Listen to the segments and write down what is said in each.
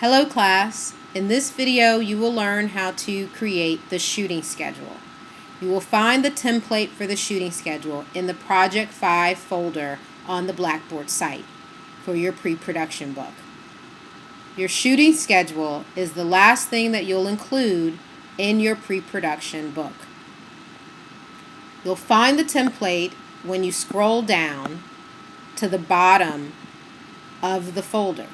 Hello class, in this video you will learn how to create the shooting schedule. You will find the template for the shooting schedule in the Project 5 folder on the Blackboard site for your pre-production book. Your shooting schedule is the last thing that you'll include in your pre-production book. You'll find the template when you scroll down to the bottom of the folder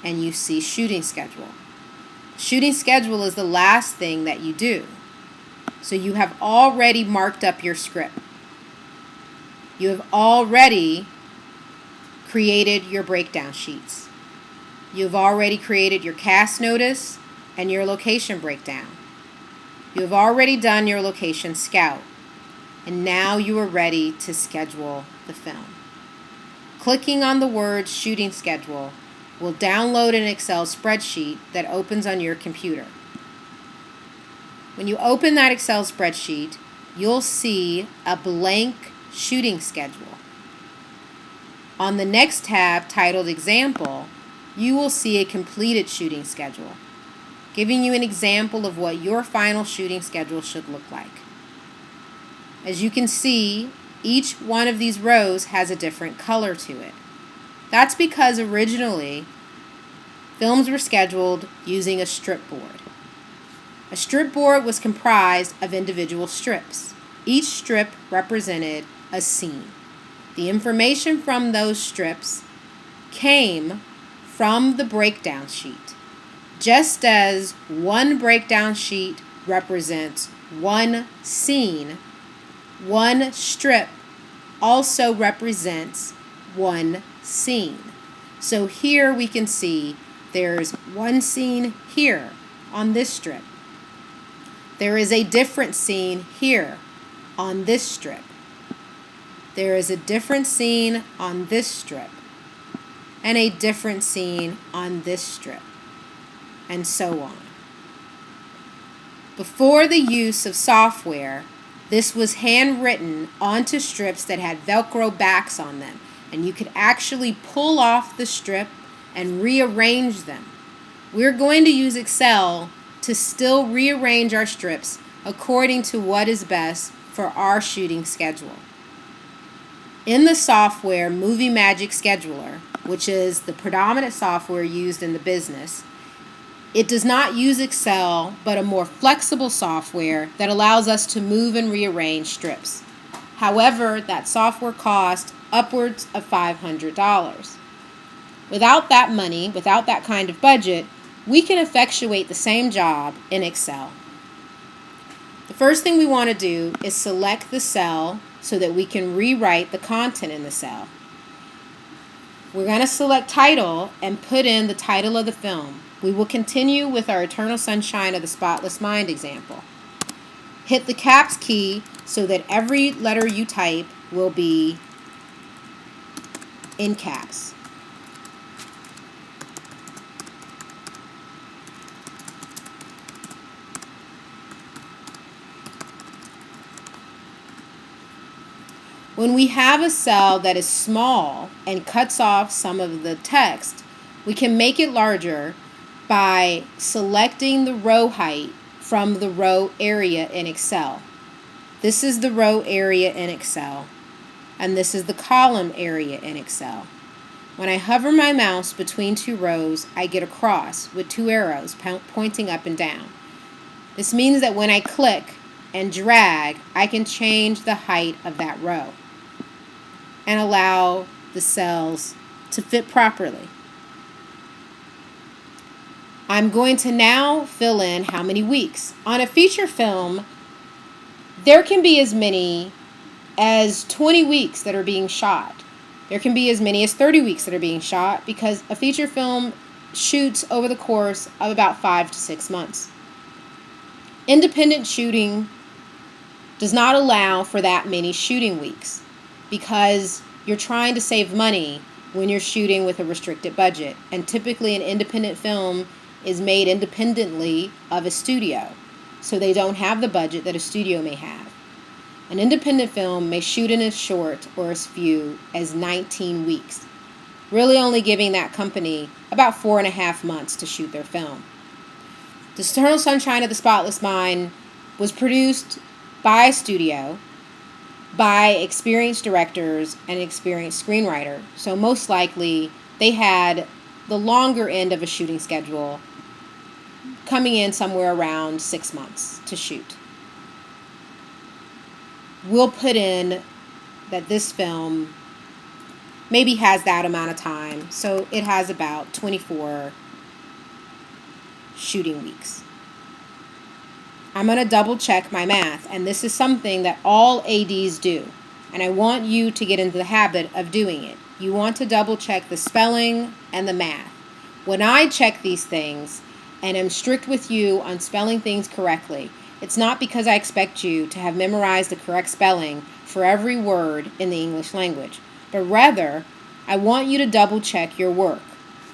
and you see shooting schedule. Shooting schedule is the last thing that you do. So you have already marked up your script. You have already created your breakdown sheets. You've already created your cast notice and your location breakdown. You have already done your location scout. And now you are ready to schedule the film. Clicking on the word shooting schedule will download an Excel spreadsheet that opens on your computer. When you open that Excel spreadsheet, you'll see a blank shooting schedule. On the next tab titled Example, you will see a completed shooting schedule, giving you an example of what your final shooting schedule should look like. As you can see, each one of these rows has a different color to it. That's because originally, films were scheduled using a strip board. A strip board was comprised of individual strips. Each strip represented a scene. The information from those strips came from the breakdown sheet. Just as one breakdown sheet represents one scene, one strip also represents one scene. So here we can see there's one scene here on this strip. There is a different scene here on this strip. There is a different scene on this strip and a different scene on this strip, and so on. Before the use of software, this was handwritten onto strips that had Velcro backs on them, and you could actually pull off the strip and rearrange them. We're going to use Excel to still rearrange our strips according to what is best for our shooting schedule. In the software Movie Magic Scheduler, which is the predominant software used in the business, it does not use Excel, but a more flexible software that allows us to move and rearrange strips. However, that software costs upwards of $500. Without that money, without that kind of budget, we can effectuate the same job in Excel. The first thing we want to do is select the cell so that we can rewrite the content in the cell. We're going to select title and put in the title of the film. We will continue with our Eternal Sunshine of the Spotless Mind example. Hit the caps key so that every letter you type will be in caps. When we have a cell that is small and cuts off some of the text, we can make it larger by selecting the row height from the row area in Excel. This is the row area in Excel, and this is the column area in Excel. When I hover my mouse between two rows, I get a cross with two arrows pointing up and down. This means that when I click and drag, I can change the height of that row and allow the cells to fit properly. I'm going to now fill in how many weeks. On a feature film, there can be as many as 20 weeks that are being shot. There can be as many as 30 weeks that are being shot because a feature film shoots over the course of about 5 to 6 months. Independent shooting does not allow for that many shooting weeks because you're trying to save money when you're shooting with a restricted budget. And typically an independent film is made independently of a studio, so they don't have the budget that a studio may have. An independent film may shoot in as short or as few as 19 weeks. really only giving that company about 4.5 months to shoot their film. The Eternal Sunshine of the Spotless Mind was produced by a studio, by experienced directors and experienced screenwriter. So most likely they had the longer end of a shooting schedule, coming in somewhere around 6 months to shoot. We'll put in that this film maybe has that amount of time, so it has about 24 shooting weeks. I'm going to double check my math, and this is something that all ADs do, and I want you to get into the habit of doing it. You want to double check the spelling and the math. When I check these things and am strict with you on spelling things correctly, it's not because I expect you to have memorized the correct spelling for every word in the English language, but rather I want you to double check your work.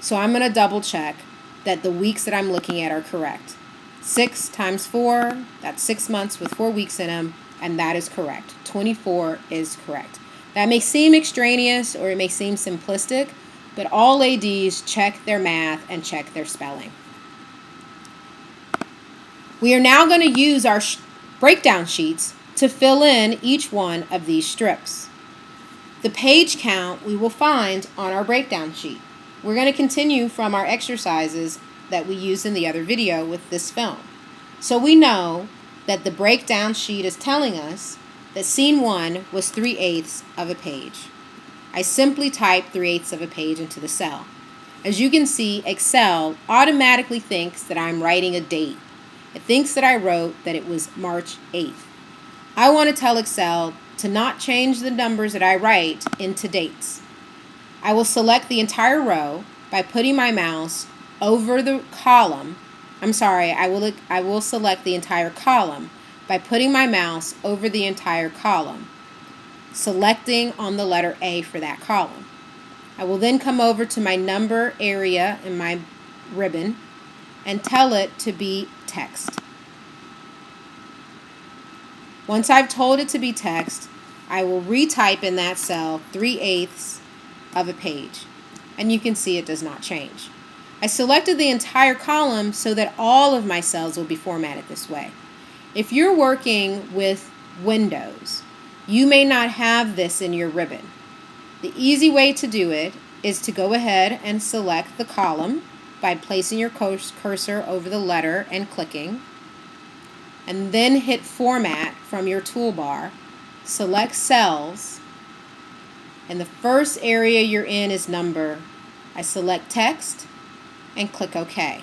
So I'm going to double check that the weeks that I'm looking at are correct. 6 times 4, that's 6 months with 4 weeks in them, and that is correct. 24 is correct. That may seem extraneous or it may seem simplistic, but all ADs check their math and check their spelling. We are now going to use our breakdown sheets to fill in each one of these strips. The page count we will find on our breakdown sheet. We're going to continue from our exercises that we used in the other video with this film. So we know that the breakdown sheet is telling us that scene 1 was 3/8 of a page. I simply type 3/8 of a page into the cell. As you can see, Excel automatically thinks that I'm writing a date. It thinks that I wrote that it was March 8th. I want to tell Excel to not change the numbers that I write into dates. I will select the entire row by putting my mouse over the column. I will select the entire column by putting my mouse over the entire column, selecting on the letter A for that column. I will then come over to my number area in my ribbon and tell it to be text. Once I've told it to be text, I will retype in that cell 3/8 of a page, and you can see it does not change. I selected the entire column so that all of my cells will be formatted this way. If you're working with Windows, you may not have this in your ribbon. The easy way to do it is to go ahead and select the column by placing your cursor over the letter and clicking, and then hit Format from your toolbar, select Cells, and the first area you're in is Number. I select Text and click OK.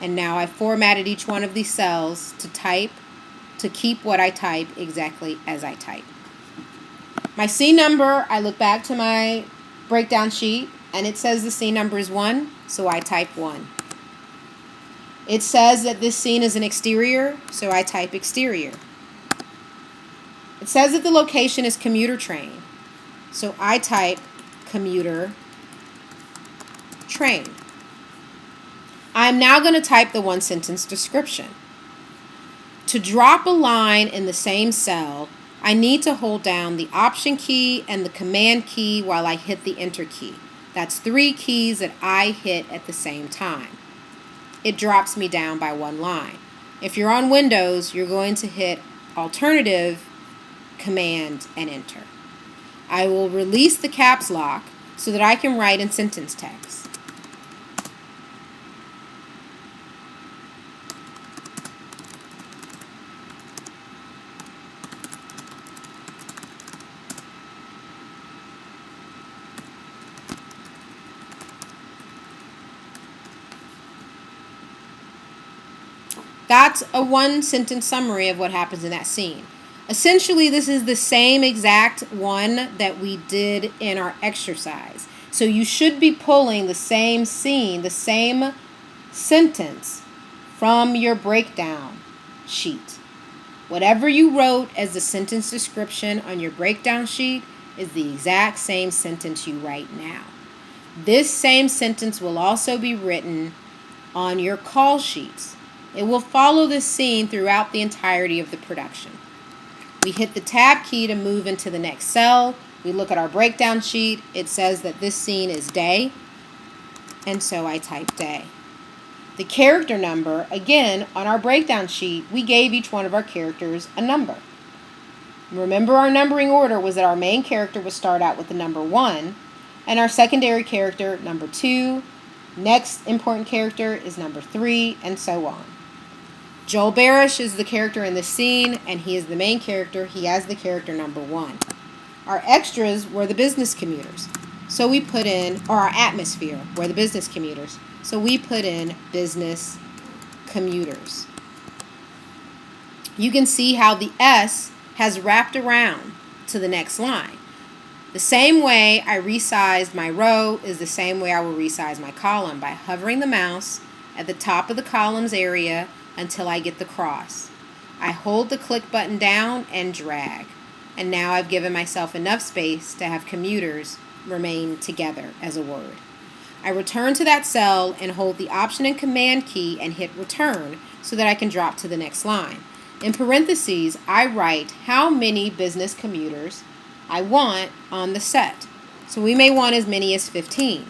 And now I've formatted each one of these cells to keep what I type exactly as I type. My scene number, I look back to my breakdown sheet, and it says the scene number is 1, so I type 1. It says that this scene is an exterior, so I type exterior. It says that the location is commuter train, so I type commuter train. I'm now going to type the 1-sentence description. To drop a line in the same cell, I need to hold down the Option key and the Command key while I hit the Enter key. That's 3 keys that I hit at the same time. It drops me down by 1 line. If you're on Windows, you're going to hit Alternative, Command, and Enter. I will release the caps lock so that I can write in sentence text. That's a 1-sentence summary of what happens in that scene. Essentially, this is the same exact one that we did in our exercise. So you should be pulling the same scene, the same sentence from your breakdown sheet. Whatever you wrote as the sentence description on your breakdown sheet is the exact same sentence you write now. This same sentence will also be written on your call sheets. It will follow this scene throughout the entirety of the production. We hit the Tab key to move into the next cell, We look at our breakdown sheet. It says that this scene is day, and so I type day. The character number, again, on our breakdown sheet, we gave each one of our characters a number. Remember, our numbering order was that our main character would start out with the number 1, and our secondary character, number 2. Next important character is number 3, and so on. Joel Barish is the character in this scene, and he is the main character. He has the character number 1. Our extras were the business commuters. So we put in, or our atmosphere were the business commuters. So we put in business commuters. You can see how the S has wrapped around to the next line. The same way I resized my row is the same way I will resize my column, by hovering the mouse at the top of the columns area until I get the cross. I hold the click button down and drag. And now I've given myself enough space to have commuters remain together as a word. I return to that cell and hold the Option and Command key and hit return so that I can drop to the next line. In parentheses, I write how many business commuters I want on the set. So we may want as many as 15.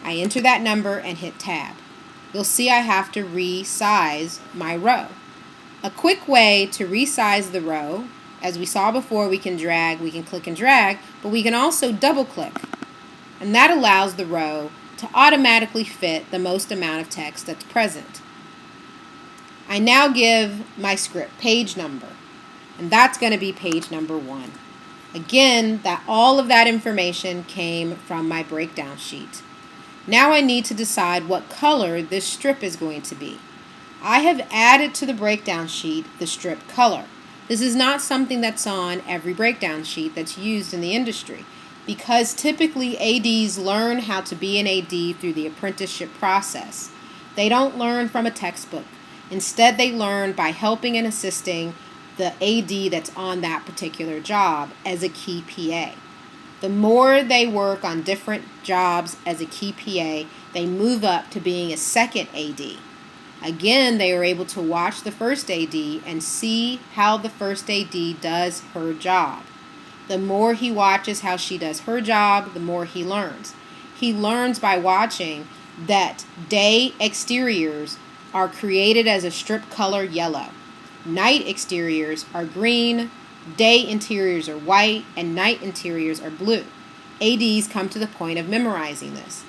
I enter that number and hit tab. You'll see I have to resize my row. A quick way to resize the row, as we saw before, we can drag, we can click and drag, but we can also double click. And that allows the row to automatically fit the most amount of text that's present. I now give my script page number, and that's going to be page number 1. Again, all of that information came from my breakdown sheet. Now I need to decide what color this strip is going to be. I have added to the breakdown sheet the strip color. This is not something that's on every breakdown sheet that's used in the industry, because typically ADs learn how to be an AD through the apprenticeship process. They don't learn from a textbook. Instead, they learn by helping and assisting the AD that's on that particular job as a key PA. The more they work on different jobs as a key PA, they move up to being a second AD. Again, they are able to watch the first AD and see how the first AD does her job. The more he watches how she does her job, the more he learns. He learns by watching that day exteriors are created as a strip color yellow. Night exteriors are green, day interiors are white, and night interiors are blue. ADs come to the point of memorizing this.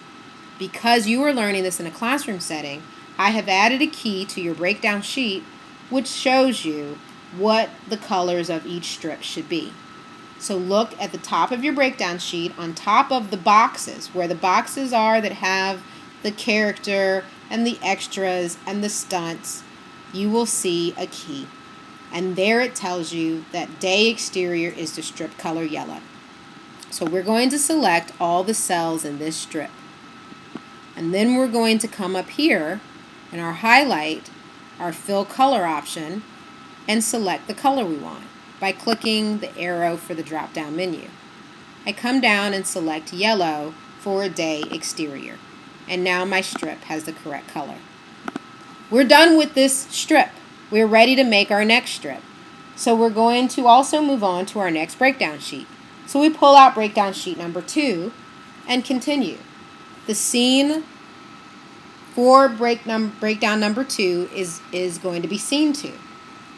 Because you are learning this in a classroom setting, I have added a key to your breakdown sheet which shows you what the colors of each strip should be. So look at the top of your breakdown sheet, on top of the boxes, where the boxes are that have the character and the extras and the stunts, you will see a key. And there it tells you that day exterior is the strip color yellow. So we're going to select all the cells in this strip. And then we're going to come up here in our highlight, our fill color option, and select the color we want by clicking the arrow for the drop-down menu. I come down and select yellow for a day exterior. And now my strip has the correct color. We're done with this strip. We're ready to make our next strip. So we're going to also move on to our next breakdown sheet. So we pull out breakdown sheet number 2 and continue. The scene for breakdown number 2 is going to be scene 2.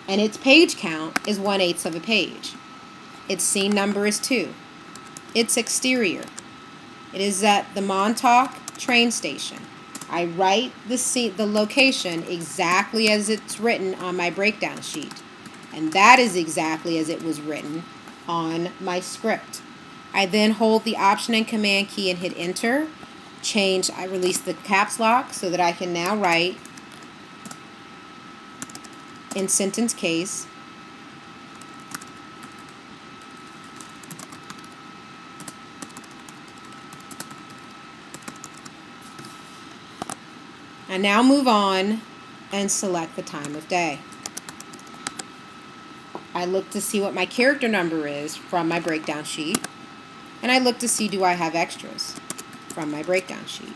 And its page count is 1/8 of a page. Its scene number is 2. Its exterior. It is at the Montauk train station. I write the location exactly as it's written on my breakdown sheet. And that is exactly as it was written on my script. I then hold the Option and Command key and hit enter. I release the caps lock so that I can now write in sentence case I now move on and select the time of day. I look to see what my character number is from my breakdown sheet, and I look to see do I have extras from my breakdown sheet.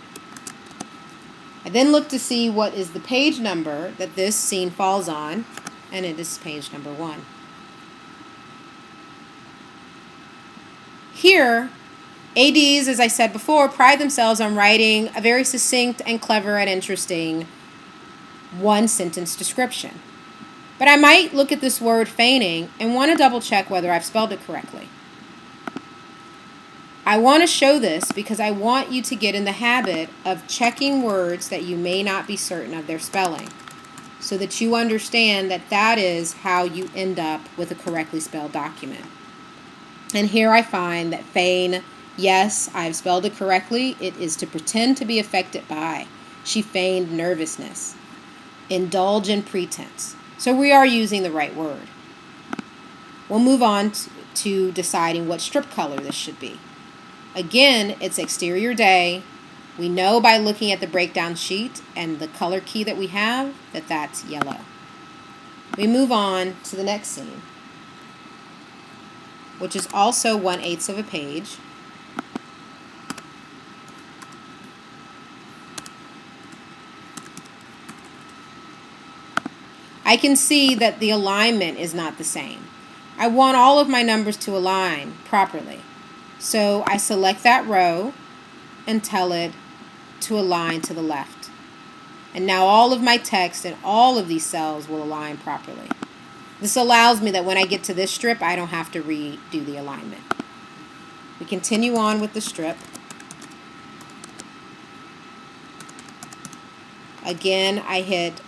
I then look to see what is the page number that this scene falls on, and it is page number 1. here, ADs, as I said before, pride themselves on writing a very succinct and clever and interesting one-sentence description. But I might look at this word feigning and want to double check whether I've spelled it correctly. I want to show this because I want you to get in the habit of checking words that you may not be certain of their spelling, so that you understand that that is how you end up with a correctly spelled document. And here I find that feign, yes, I've spelled it correctly. It is to pretend to be affected by. She feigned nervousness. Indulge in pretense. So we are using the right word. We'll move on to deciding what strip color this should be. Again, it's exterior day. We know by looking at the breakdown sheet and the color key that we have that that's yellow. We move on to the next scene, which is also 1/8 of a page. I can see that the alignment is not the same. I want all of my numbers to align properly. So I select that row and tell it to align to the left. And now all of my text and all of these cells will align properly. This allows me that when I get to this strip, I don't have to redo the alignment. We continue on with the strip. Again, I hit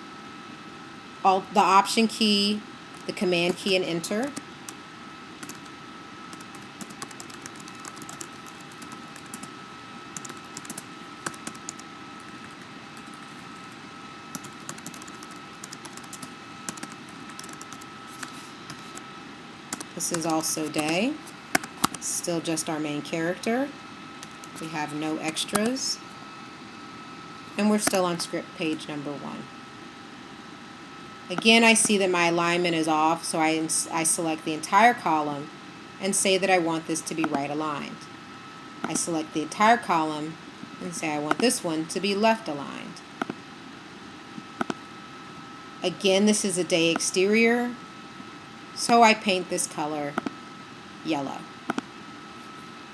the Option key, the Command key, and Enter. This is also day. It's still just our main character. We have no extras. And we're still on script page number 1. Again, I see that my alignment is off, so I select the entire column and say that I want this to be right aligned. I select the entire column and say I want this one to be left aligned. Again, this is a day exterior, so I paint this color yellow.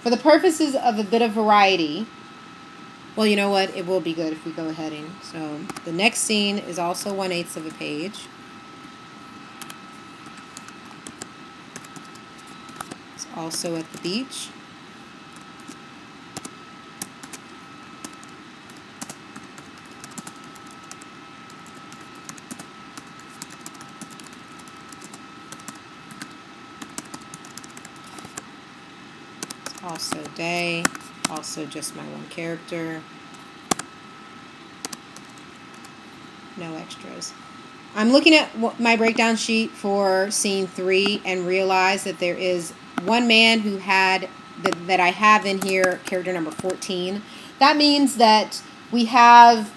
For the purposes of a bit of variety, well, you know what? It will be good if we go ahead and... So the next scene is also 1/8 of a page. It's also at the beach. It's also day. Also just my one character. No extras. I'm looking at my breakdown sheet for scene 3 and realize that there is one man who had that I have in here, character number 14. That means that we have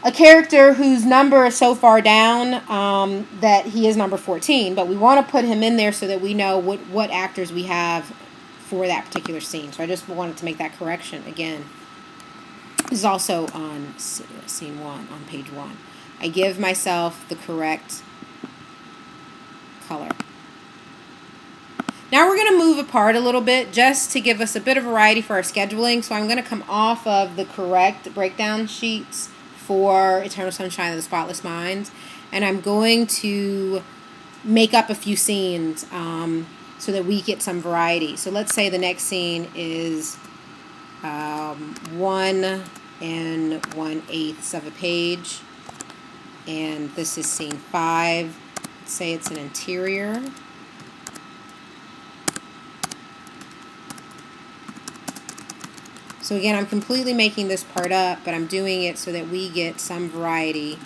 a character whose number is so far down that he is number 14, but we want to put him in there so that we know what actors we have for that particular scene. So I just wanted to make that correction again. This is also on scene 1, on page 1. I give myself the correct color. Now we're going to move apart a little bit just to give us a bit of variety for our scheduling. So I'm going to come off of the correct breakdown sheets for Eternal Sunshine of the Spotless Mind, and I'm going to make up a few scenes so that we get some variety. So let's say the next scene is 1 1/8 of a page, and this is scene 5. Let's say it's an interior. So again, I'm completely making this part up, but I'm doing it so that we get some variety.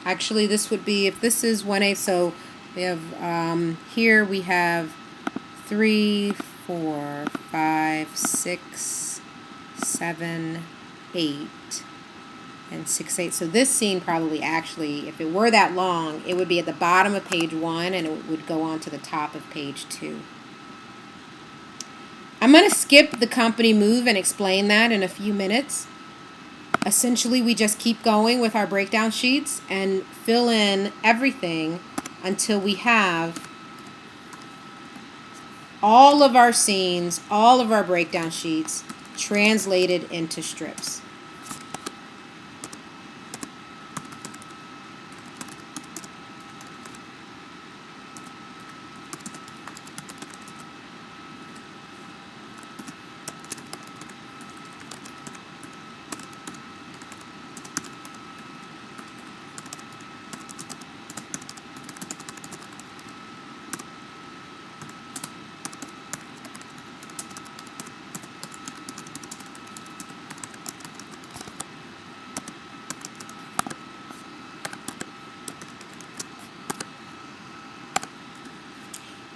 Actually, this would be, if this is 1/8, so We have, here we have 3, 4, 5, 6, 7, 8, and 6, 8. So this scene probably actually, if it were that long, it would be at the bottom of page 1 and it would go on to the top of page 2. I'm going to skip the company move and explain that in a few minutes. Essentially, we just keep going with our breakdown sheets and fill in everything until we have all of our scenes, all of our breakdown sheets translated into strips.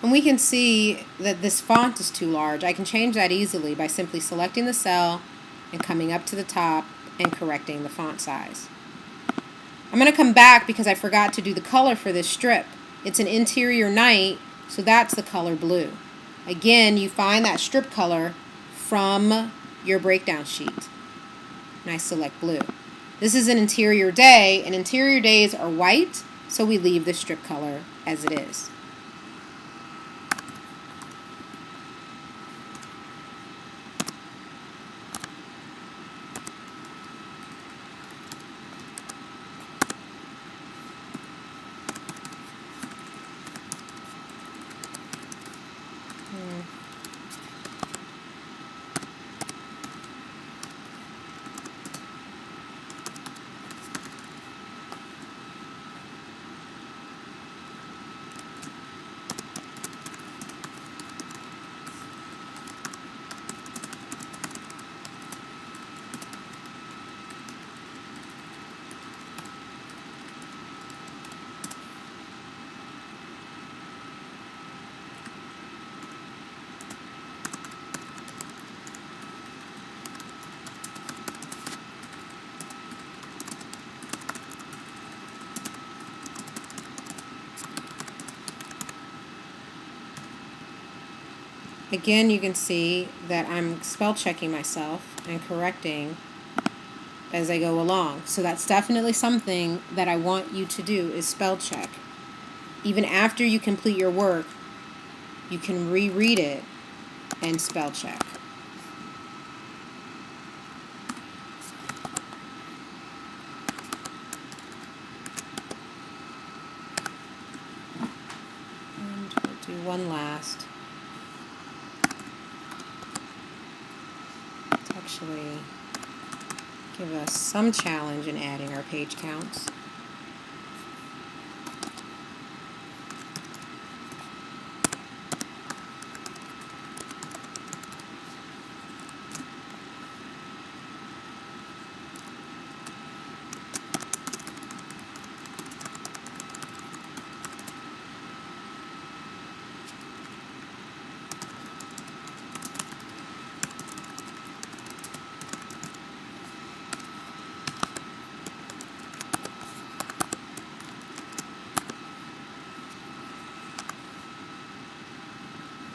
And we can see that this font is too large. I can change that easily by simply selecting the cell and coming up to the top and correcting the font size. I'm going to come back because I forgot to do the color for this strip. It's an interior night, so that's the color blue. Again, you find that strip color from your breakdown sheet. And I select blue. This is an interior day, and interior days are white, so we leave the strip color as it is. Again, you can see that I'm spell checking myself and correcting as I go along. So that's definitely something that I want you to do, is spell check. Even after you complete your work, you can reread it and spell check. And we'll do one last. Actually give us some challenge in adding our page counts.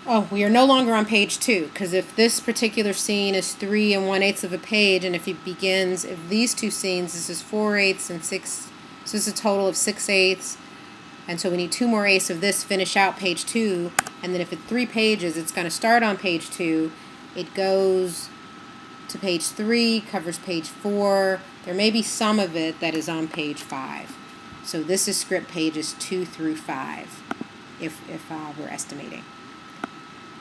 Oh, we are no longer on page 2, because if this particular scene is 3 1/8 of a page, and if it begins, if these two scenes, this is 4/8 and 6, so this is a total of 6/8, and so we need 2 more eighths of this, finish out page 2, and then if it's 3 pages, it's going to start on page 2, it goes to page 3, covers page 4, there may be some of it that is on page 5. So this is script pages 2 through 5, if we're estimating.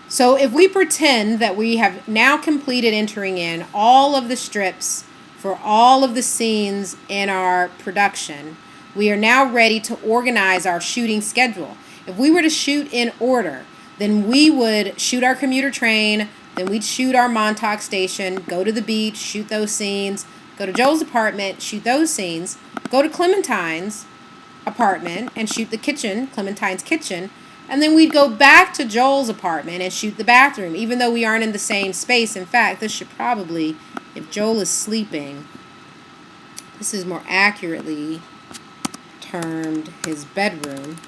So if we pretend that we have now completed entering in all of the strips for all of the scenes in our production, we are now ready to organize our shooting schedule. If we were to shoot in order, then we would shoot our commuter train, then we'd shoot our Montauk station, go to the beach, shoot those scenes, go to Joel's apartment, shoot those scenes, go to Clementine's, apartment and shoot the kitchen, Clementine's kitchen, and then we'd go back to Joel's apartment and shoot the bathroom, even though we aren't in the same space. In fact, this should probably, if Joel is sleeping, this is more accurately termed his bedroom.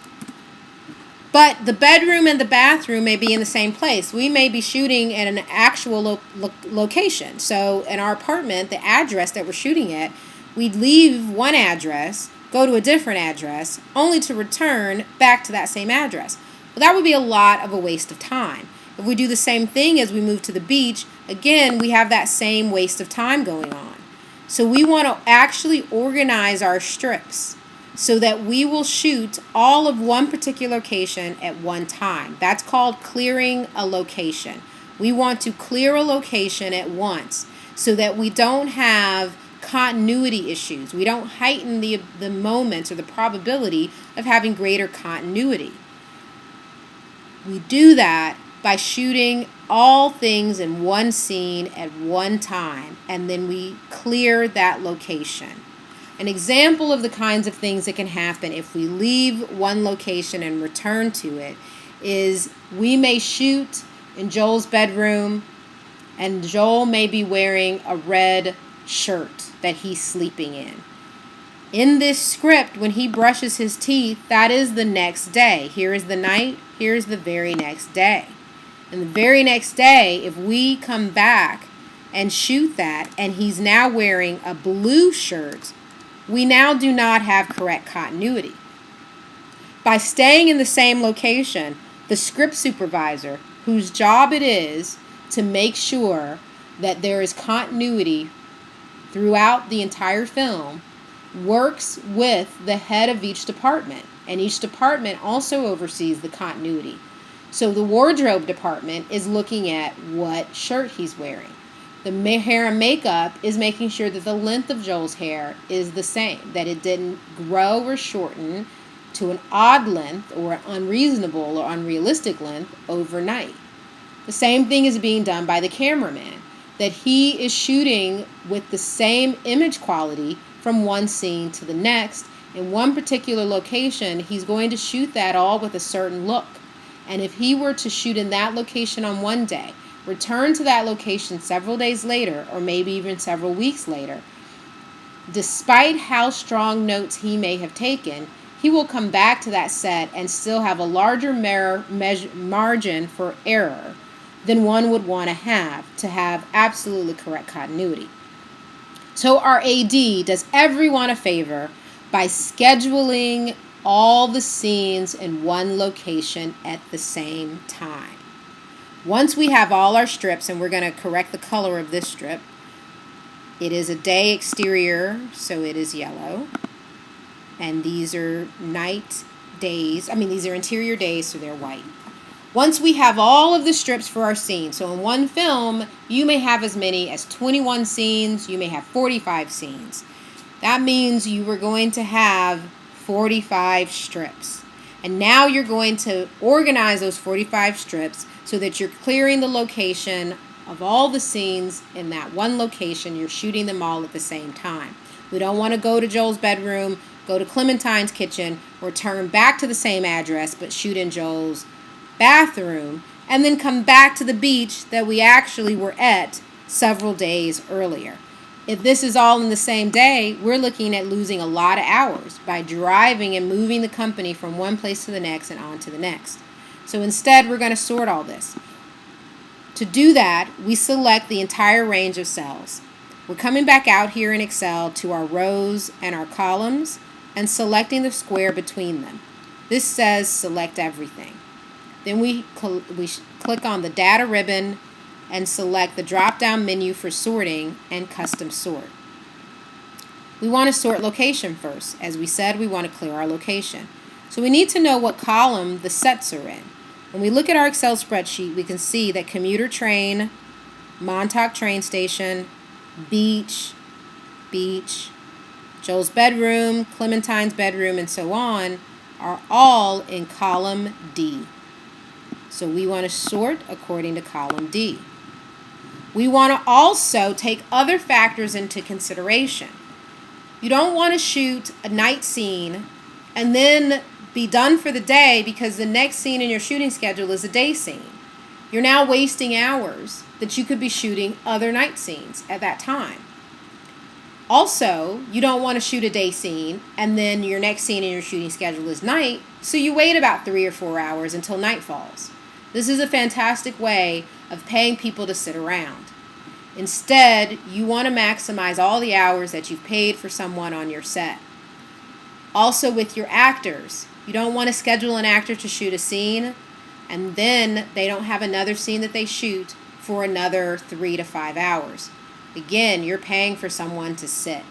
But the bedroom and the bathroom may be in the same place. We may be shooting at an actual location. So in our apartment, the address that we're shooting at, we'd leave one address, go to a different address, only to return back to that same address. Well, that would be a lot of a waste of time. If we do the same thing as we move to the beach, again, we have that same waste of time going on. So we want to actually organize our strips so that we will shoot all of one particular location at one time. That's called clearing a location. We want to clear a location at once so that we don't have continuity issues. We don't heighten the moments or the probability of having greater continuity. We do that by shooting all things in one scene at one time, and then we clear that location. An example of the kinds of things that can happen if we leave one location and return to it is we may shoot in Joel's bedroom, and Joel may be wearing a red shirt that he's sleeping in. In this script, when he brushes his teeth, that is the next day. Here is the night, here's the very next day. And the very next day, if we come back and shoot that, and he's now wearing a blue shirt, we now do not have correct continuity. By staying in the same location, the script supervisor, whose job it is to make sure that there is continuity throughout the entire film, works with the head of each department, and each department also oversees the continuity. So the wardrobe department is looking at what shirt he's wearing. The hair and makeup is making sure that the length of Joel's hair is the same, that it didn't grow or shorten to an odd length or an unreasonable or unrealistic length overnight. The same thing is being done by the cameraman, that he is shooting with the same image quality from one scene to the next. In one particular location, he's going to shoot that all with a certain look. And if he were to shoot in that location on one day, return to that location several days later, or maybe even several weeks later, despite how strong notes he may have taken, he will come back to that set and still have a larger margin for error than one would want to have absolutely correct continuity. So our AD does everyone a favor by scheduling all the scenes in one location at the same time. Once we have all our strips, and we're going to correct the color of this strip, it is a day exterior, so it is yellow. And these are night days. These are interior days, so they're white. Once we have all of the strips for our scene, so in one film, you may have as many as 21 scenes, you may have 45 scenes. That means you are going to have 45 strips. And now you're going to organize those 45 strips so that you're clearing the location of all the scenes in that one location. You're shooting them all at the same time. We don't want to go to Joel's bedroom, go to Clementine's kitchen, return back to the same address, but shoot in Joel's bathroom, and then come back to the beach that we actually were at several days earlier. If this is all in the same day, we're looking at losing a lot of hours by driving and moving the company from one place to the next and on to the next. So instead, we're going to sort all this. To do that, we select the entire range of cells. We're coming back out here in Excel to our rows and our columns and selecting the square between them. This says select everything. Then we click on the data ribbon and select the drop-down menu for sorting and custom sort. We want to sort location first. As we said, we want to clear our location. So we need to know what column the sets are in. When we look at our Excel spreadsheet, we can see that commuter train, Montauk train station, beach, Joel's bedroom, Clementine's bedroom, and so on are all in column D. So we want to sort according to column D. We want to also take other factors into consideration. You don't want to shoot a night scene and then be done for the day, because the next scene in your shooting schedule is a day scene. You're now wasting hours that you could be shooting other night scenes at that time. Also, you don't want to shoot a day scene and then your next scene in your shooting schedule is night, so you wait about 3 or 4 hours until night falls. This is a fantastic way of paying people to sit around. Instead, you want to maximize all the hours that you've paid for someone on your set. Also, with your actors, you don't want to schedule an actor to shoot a scene and then they don't have another scene that they shoot for another 3 to 5 hours. Again, you're paying for someone to sit.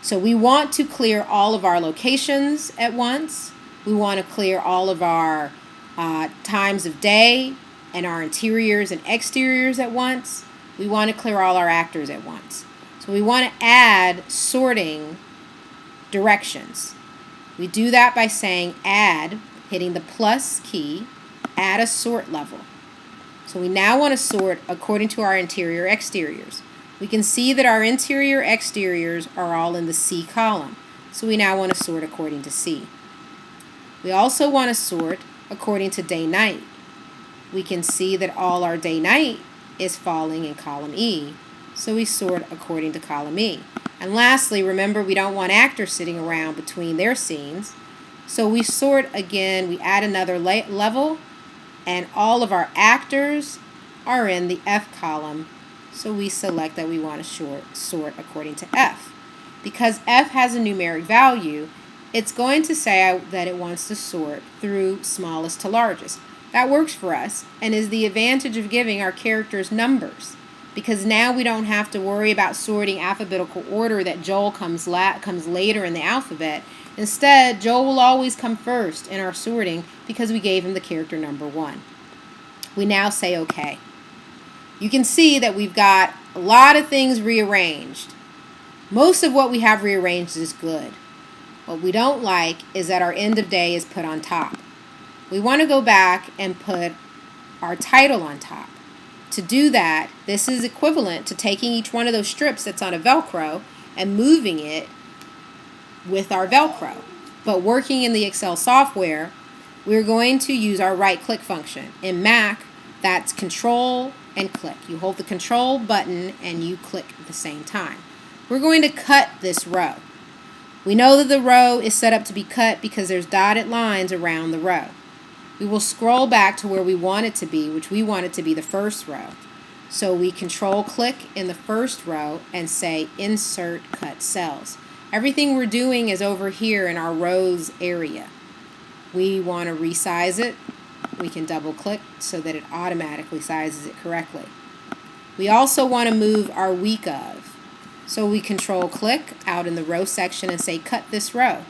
So we want to clear all of our locations at once. We want to clear all of our times of day and our interiors and exteriors at once. We want to clear all our actors at once. So we want to add sorting directions. We do that by saying add, hitting the plus key, add a sort level. So we now want to sort according to our interior exteriors. We can see that our interior exteriors are all in the C column. So we now want to sort according to C. We also want to sort according to day-night. We can see that all our day-night is falling in column E. So we sort according to column E. And lastly, remember, we don't want actors sitting around between their scenes. So we sort again, we add another level, and all of our actors are in the F column. So we select that we want to sort according to F. Because F has a numeric value, it's going to say that it wants to sort through smallest to largest. That works for us and is the advantage of giving our characters numbers. Because now we don't have to worry about sorting alphabetical order that Joel comes later in the alphabet. Instead, Joel will always come first in our sorting because we gave him the character number 1. We now say OK. You can see that we've got a lot of things rearranged. Most of what we have rearranged is good. What we don't like is that our end of day is put on top. We want to go back and put our title on top. To do that, this is equivalent to taking each one of those strips that's on a Velcro and moving it with our Velcro. But working in the Excel software, we're going to use our right-click function. In Mac, that's Control and click. You hold the Control button and you click at the same time. We're going to cut this row. We know that the row is set up to be cut because there's dotted lines around the row. We will scroll back to where we want it to be, which we want it to be the first row. So we Control click in the first row and say Insert Cut Cells. Everything we're doing is over here in our rows area. We want to resize it. We can double click so that it automatically sizes it correctly. We also want to move our week of. So we Control click out in the row section and say cut this row.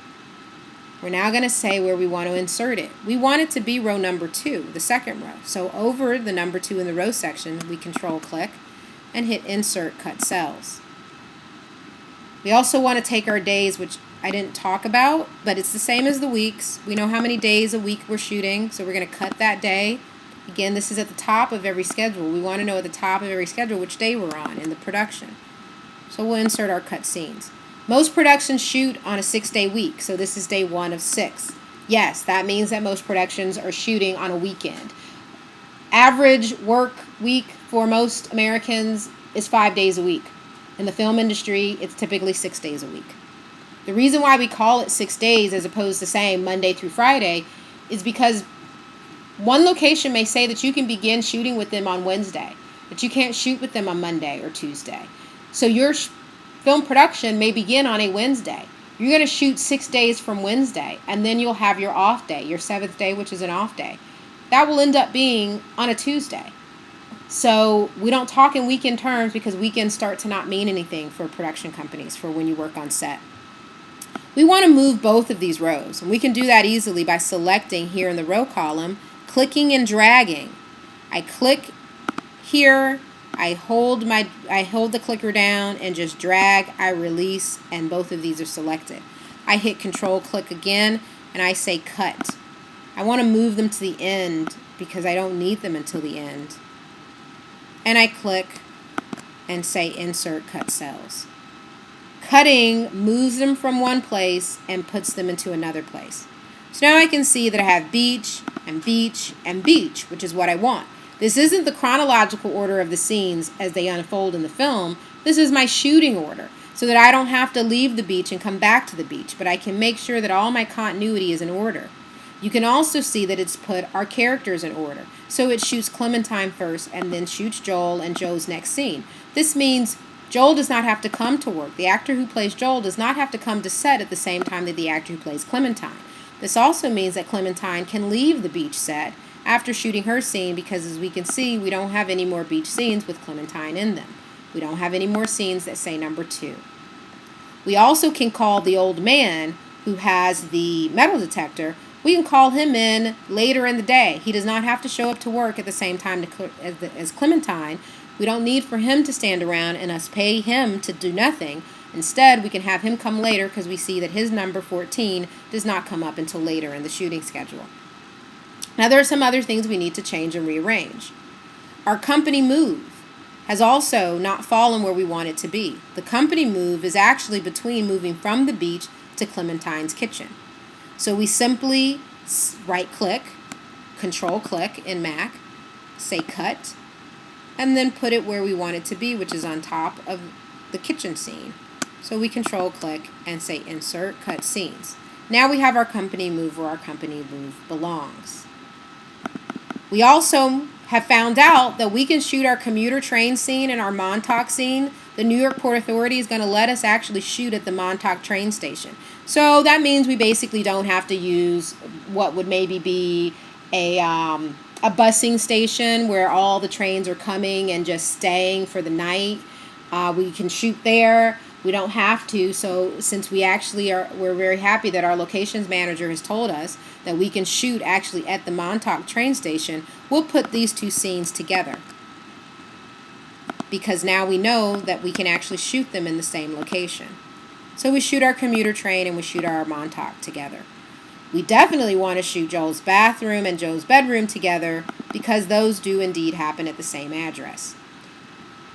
We're now going to say where we want to insert it. We want it to be row number 2, the second row. So over the number 2 in the row section, we Control click and hit Insert Cut Cells. We also want to take our days, which I didn't talk about, but it's the same as the weeks. We know how many days a week we're shooting, so we're going to cut that day. Again, this is at the top of every schedule. We want to know at the top of every schedule which day we're on in the production. So we'll insert our cut scenes. Most productions shoot on a 6-day week, so this is day 1 of 6. Yes, that means that most productions are shooting on a weekend. Average work week for most Americans is 5 days a week. In the film industry, it's typically 6 days a week. The reason why we call it 6 days as opposed to saying Monday through Friday is because one location may say that you can begin shooting with them on Wednesday, but you can't shoot with them on Monday or Tuesday. So your film production may begin on a Wednesday. You're going to shoot 6 days from Wednesday, and then you'll have your off day, your 7th day, which is an off day. That will end up being on a Tuesday. So we don't talk in weekend terms because weekends start to not mean anything for production companies for when you work on set. We want to move both of these rows, and we can do that easily by selecting here in the row column, clicking and dragging. I click here, I hold the clicker down and just drag, I release, and both of these are selected. I hit Control click again and I say cut. I want to move them to the end because I don't need them until the end. And I click and say Insert Cut Cells. Cutting moves them from one place and puts them into another place. So now I can see that I have beach and beach and beach, which is what I want. This isn't the chronological order of the scenes as they unfold in the film. This is my shooting order, so that I don't have to leave the beach and come back to the beach, but I can make sure that all my continuity is in order. You can also see that it's put our characters in order. So it shoots Clementine first and then shoots Joel and Joe's next scene. This means Joel does not have to come to work. The actor who plays Joel does not have to come to set at the same time that the actor who plays Clementine. This also means that Clementine can leave the beach set after shooting her scene because, as we can see, we don't have any more beach scenes with Clementine in them. We don't have any more scenes that say number 2. We also can call the old man who has the metal detector. We can call him in later in the day. He does not have to show up to work at the same time as Clementine. We don't need for him to stand around and us pay him to do nothing. Instead, we can have him come later because we see that his number 14 does not come up until later in the shooting schedule. Now, there are some other things we need to change and rearrange. Our company move has also not fallen where we want it to be. The company move is actually between moving from the beach to Clementine's kitchen. So we simply right-click, Control-click in Mac, say Cut, and then put it where we want it to be, which is on top of the kitchen scene. So we Control-click and say Insert, Cut Scenes. Now we have our company move where our company move belongs. We also have found out that we can shoot our commuter train scene and our Montauk scene. The New York Port Authority is going to let us actually shoot at the Montauk train station. So that means we basically don't have to use what would maybe be a busing station where all the trains are coming and just staying for the night. We can shoot there. We don't have to. So since we're very happy that our locations manager has told us that we can shoot actually at the Montauk train station, we'll put these two scenes together, because now we know that we can actually shoot them in the same location. So we shoot our commuter train and we shoot our Montauk together. We definitely want to shoot Joel's bathroom and Joe's bedroom together because those do indeed happen at the same address.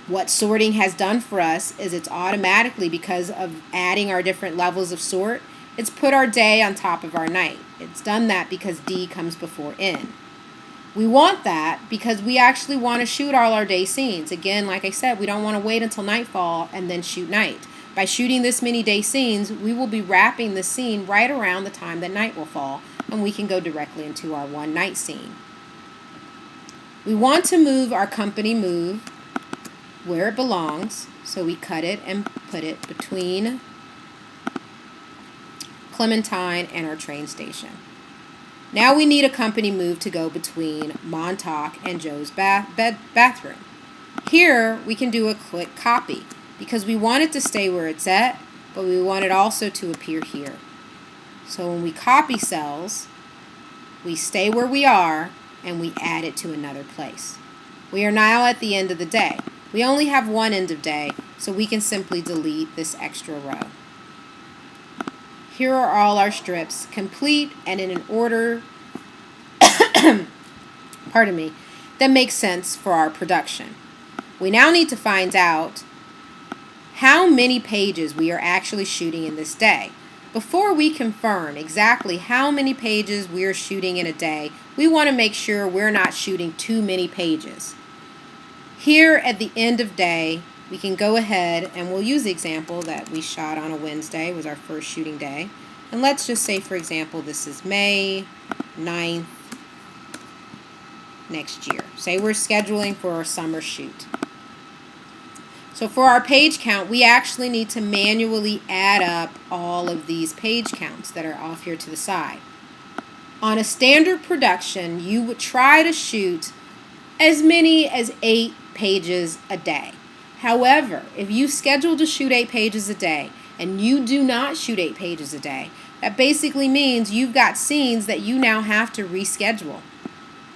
What sorting has done for us is it's automatically, because of adding our different levels of sort, it's put our day on top of our night. It's done that because D comes before N. We want that because we actually want to shoot all our day scenes. Again, like I said, we don't want to wait until nightfall and then shoot night. By shooting this many day scenes, we will be wrapping the scene right around the time that night will fall, and we can go directly into our one night scene. We want to move our company move where it belongs, so we cut it and put it between Clementine and our train station. Now we need a company move to go between Montauk and Joe's bathroom. Here we can do a quick copy because we want it to stay where it's at, but we want it also to appear here. So when we copy cells, we stay where we are and we add it to another place. We are now at the end of the day. We only have one end of day, so we can simply delete this extra row. Here are all our strips, complete and in an order pardon me, that makes sense for our production. We now need to find out how many pages we are actually shooting in this day. Before we confirm exactly how many pages we are shooting in a day, we want to make sure we're not shooting too many pages. Here at the end of day, we can go ahead and we'll use the example that we shot on a Wednesday, was our first shooting day. And let's just say, for example, this is May 9th next year. Say we're scheduling for a summer shoot. So for our page count, we actually need to manually add up all of these page counts that are off here to the side. On a standard production, you would try to shoot as many as 8 pages a day. However, if you schedule to shoot 8 pages a day and you do not shoot 8 pages a day, that basically means you've got scenes that you now have to reschedule.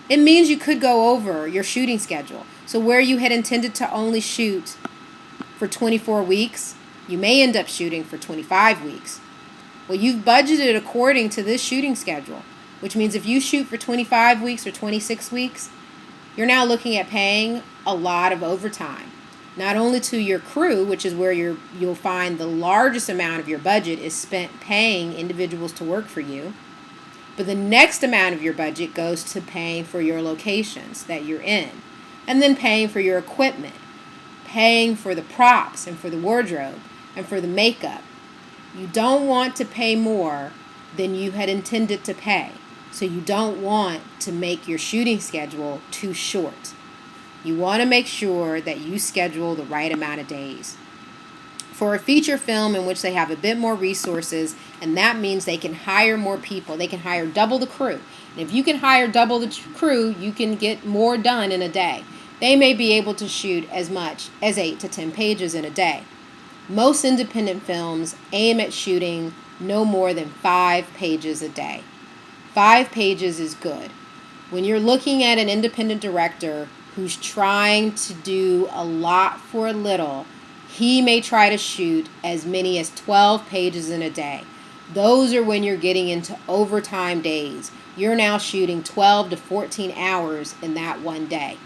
It means you could go over your shooting schedule. So where you had intended to only shoot for 24 weeks, you may end up shooting for 25 weeks. Well, you've budgeted according to this shooting schedule, which means if you shoot for 25 weeks or 26 weeks, you're now looking at paying a lot of overtime. not only to your crew, which is where you'll find the largest amount of your budget is spent paying individuals to work for you, but the next amount of your budget goes to paying for your locations that you're in, and then paying for your equipment, paying for the props and for the wardrobe and for the makeup. You don't want to pay more than you had intended to pay. So you don't want to make your shooting schedule too short. You want to make sure that you schedule the right amount of days. For a feature film in which they have a bit more resources, and that means they can hire more people. They can hire double the crew. And if you can hire double the crew, you can get more done in a day. They may be able to shoot as much as 8 to 10 pages in a day. Most independent films aim at shooting no more than 5 pages a day. 5 pages is good. When you're looking at an independent director who's trying to do a lot for a little, he may try to shoot as many as 12 pages in a day. Those are when you're getting into overtime days. You're now shooting 12 to 14 hours in that one day.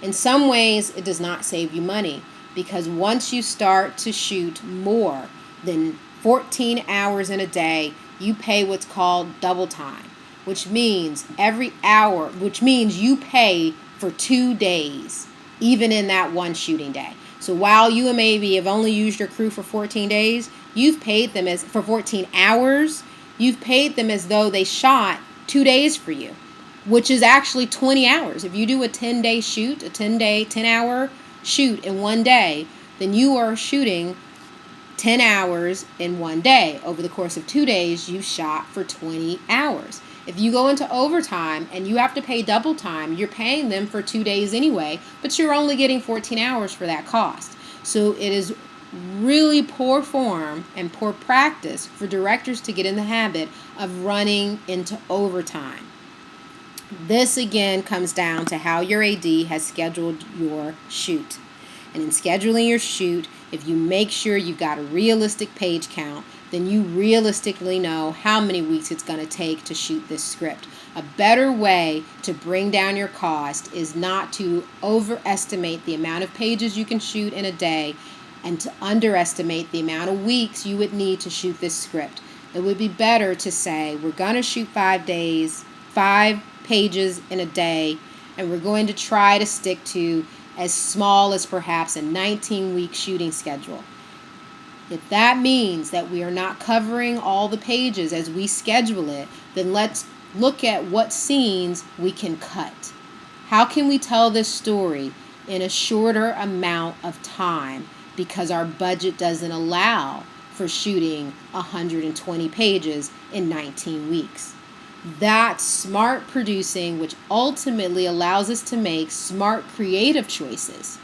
In some ways, it does not save you money, because once you start to shoot more than 14 hours in a day, you pay what's called double time, which means you pay for 2 days, even in that one shooting day. So while you maybe have only used your crew for 14 days, you've paid them for 14 hours, you've paid them as though they shot 2 days for you, which is actually 20 hours. If you do a 10-day shoot, a 10-hour shoot in one day, then you are shooting 10 hours in one day. Over the course of 2 days, you shot for 20 hours. If you go into overtime and you have to pay double time, you're paying them for 2 days anyway, but you're only getting 14 hours for that cost. So it is really poor form and poor practice for directors to get in the habit of running into overtime. This again comes down to how your AD has scheduled your shoot. And in scheduling your shoot, if you make sure you've got a realistic page count, then you realistically know how many weeks it's going to take to shoot this script. A better way to bring down your cost is not to overestimate the amount of pages you can shoot in a day and to underestimate the amount of weeks you would need to shoot this script. It would be better to say, we're going to shoot 5 pages in a day, and we're going to try to stick to as small as perhaps a 19-week shooting schedule. If that means that we are not covering all the pages as we schedule it, then let's look at what scenes we can cut. How can we tell this story in a shorter amount of time, because our budget doesn't allow for shooting 120 pages in 19 weeks? That's smart producing, which ultimately allows us to make smart creative choices.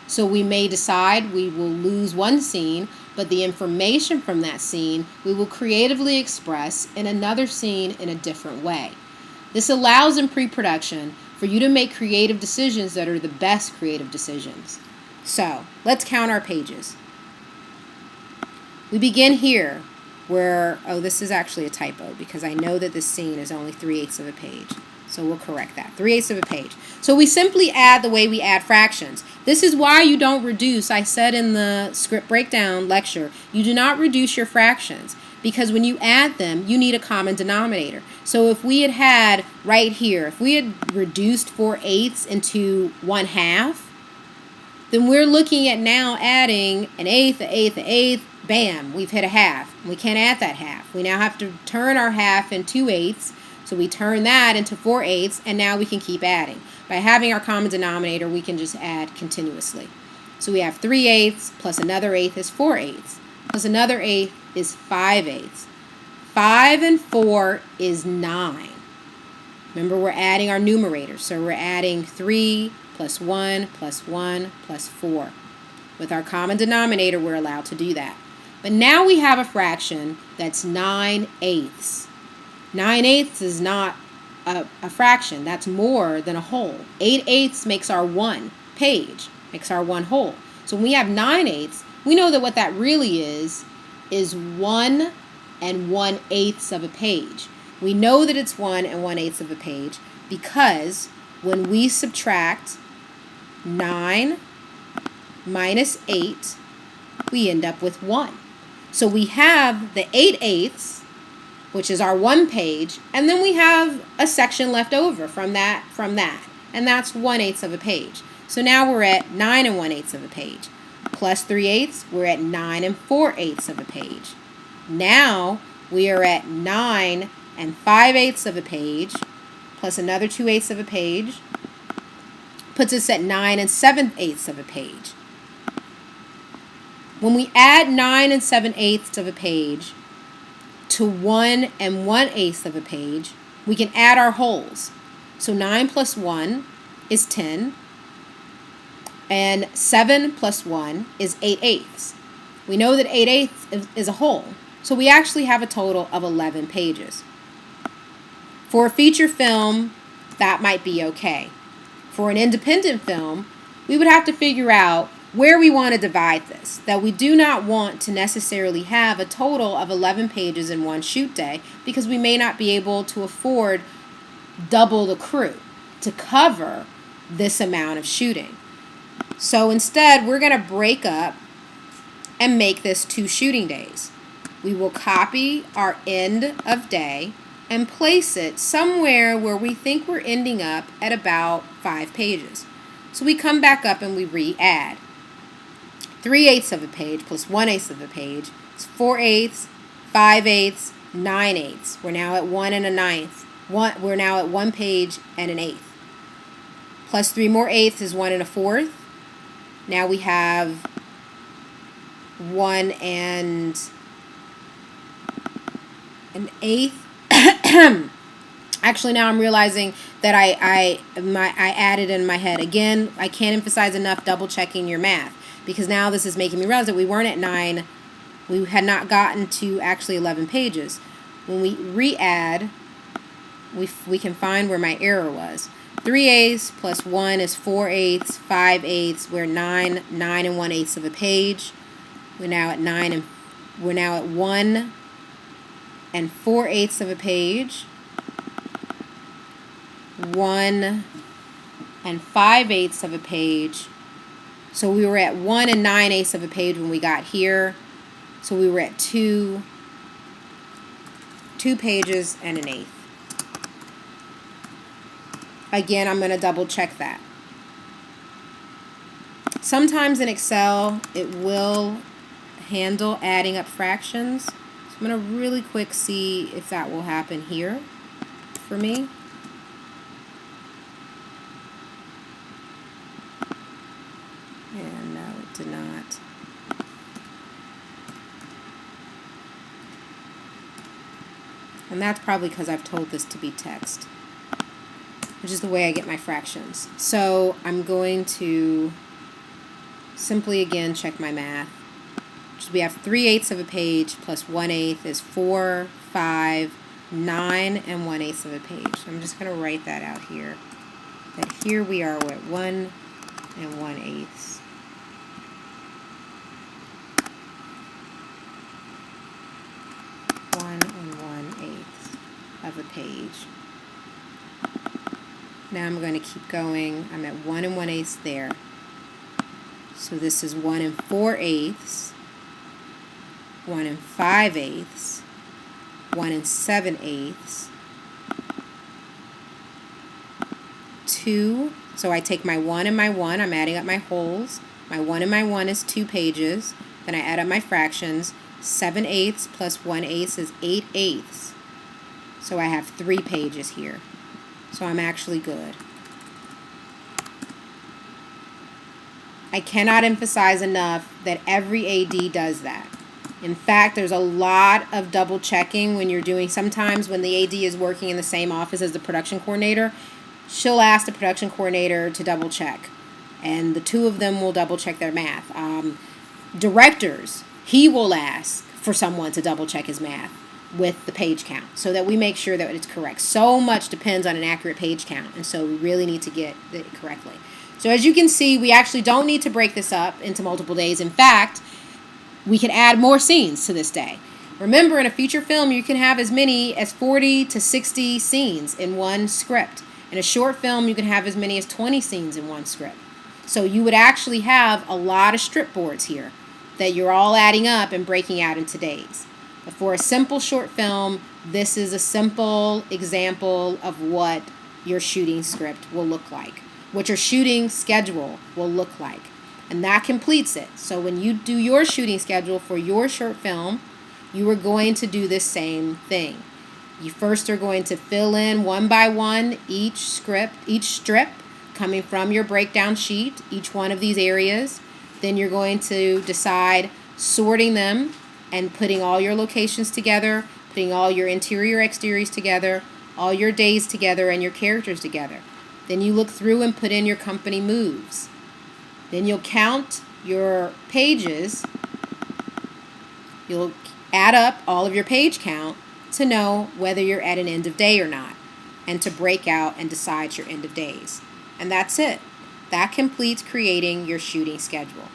So we may decide we will lose one scene, but the information from that scene we will creatively express in another scene in a different way. This allows in pre-production for you to make creative decisions that are the best creative decisions. So let's count our pages. We begin here where, this is actually a typo because I know that this scene is only 3/8 of a page. So we'll correct that. 3/8 of a page. So we simply add the way we add fractions. This is why you don't reduce. I said in the script breakdown lecture, you do not reduce your fractions, because when you add them, you need a common denominator. So if we had right here, if we had reduced 4/8 into 1/2, then we're looking at now adding an eighth, an eighth, an eighth. Bam, we've hit a half. We can't add that half. We now have to turn our half into 2/8. So we turn that into 4/8, and now we can keep adding. By having our common denominator, we can just add continuously. So we have 3/8 plus another eighth is 4/8, plus another eighth is 5/8. 5 and 4 is 9. Remember, we're adding our numerators. So we're adding 3 plus 1 plus 1 plus 4. With our common denominator, we're allowed to do that. But now we have a fraction that's 9/8. 9/8 is not a fraction. That's more than a whole. 8/8 makes our one page, makes our one whole. So when we have 9/8, we know that what that really is 1 1/8 of a page. We know that it's 1 1/8 of a page because when we subtract 9 minus 8, we end up with 1. So we have the 8/8, which is our 1 page, and then we have a section left over from that, and that's 1/8 of a page. So now we're at 9 1/8 of a page. Plus 3/8, we're at 9 4/8 of a page. Now we are at 9 5/8 of a page, plus another 2/8 of a page, puts us at 9 7/8 of a page. When we add 9 7/8 of a page to 1 1/8 of a page, we can add our wholes. So 9 plus 1 is 10, and 7 plus 1 is 8/8. We know that 8/8 is a whole, so we actually have a total of 11 pages. For a feature film, that might be okay. For an independent film, we would have to figure out where we want to divide this, that we do not want to necessarily have a total of 11 pages in one shoot day, because we may not be able to afford double the crew to cover this amount of shooting. So instead, we're going to break up and make this 2 shooting days. We will copy our end of day and place it somewhere where we think we're ending up at about 5 pages. So we come back up and we re-add. 3/8 of a page plus 1/8 of a page is 4/8, 5/8, 9/8. We're now at 1 1/9. We're now at 1 page and an 1/8. Plus 3 more 1/8 is 1 1/4. Now we have 1 1/8. Actually, now I'm realizing that I added in my head. Again, I can't emphasize enough double checking your math, because now this is making me realize that we weren't at 9. We had not gotten to actually 11 pages. When we re-add, we can find where my error was. 3/8 plus 1 is 4/8, 5/8. We're 9 1/8 of a page. We're now at 1 4/8 of a page. 1 5/8 of a page. So we were at 1 9/8 of a page when we got here. So we were at 2 pages and an 1/8. Again, I'm going to double check that. Sometimes in Excel, it will handle adding up fractions. So I'm going to really quick see if that will happen here for me. And no, it did not. And that's probably because I've told this to be text, which is the way I get my fractions. So I'm going to simply again check my math. We have 3/8 of a page plus 1/8 is 4, 5, 9 1/8 of a page. So I'm just going to write that out here. That here we are at 1 1/8. 1 1/8 of a page. Now I'm going to keep going. I'm at 1 1/8 there. So this is 1 4/8, 1 5/8, 1 7/8, 2. So I take my 1 and my 1. I'm adding up my wholes. My 1 and my 1 is 2 pages. Then I add up my fractions. 7/8 plus 1/8 is 8/8. So I have 3 pages here. So I'm actually good. I cannot emphasize enough that every AD does that. In fact, there's a lot of double checking when you're doing, sometimes when the AD is working in the same office as the production coordinator, she'll ask the production coordinator to double check. And the two of them will double check their math. Directors, he will ask for someone to double check his math with the page count so that we make sure that it's correct. So much depends on an accurate page count, and so we really need to get it correctly. So as you can see, we actually don't need to break this up into multiple days. In fact, we can add more scenes to this day. Remember, in a feature film, you can have as many as 40 to 60 scenes in one script. In a short film, you can have as many as 20 scenes in one script. So you would actually have a lot of strip boards here that you're all adding up and breaking out into days. But for a simple short film, this is a simple example of what your shooting script will look like, what your shooting schedule will look like. And that completes it. So when you do your shooting schedule for your short film, you are going to do the same thing. You first are going to fill in one by one each strip coming from your breakdown sheet, each one of these areas. Then you're going to decide sorting them and putting all your locations together, putting all your interior exteriors together, all your days together, and your characters together. Then you look through and put in your company moves. Then you'll count your pages. You'll add up all of your page count to know whether you're at an end of day or not, and to break out and decide your end of days. And that's it. That completes creating your shooting schedule.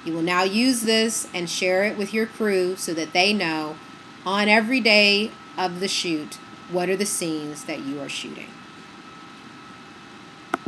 You will now use this and share it with your crew so that they know on every day of the shoot what are the scenes that you are shooting.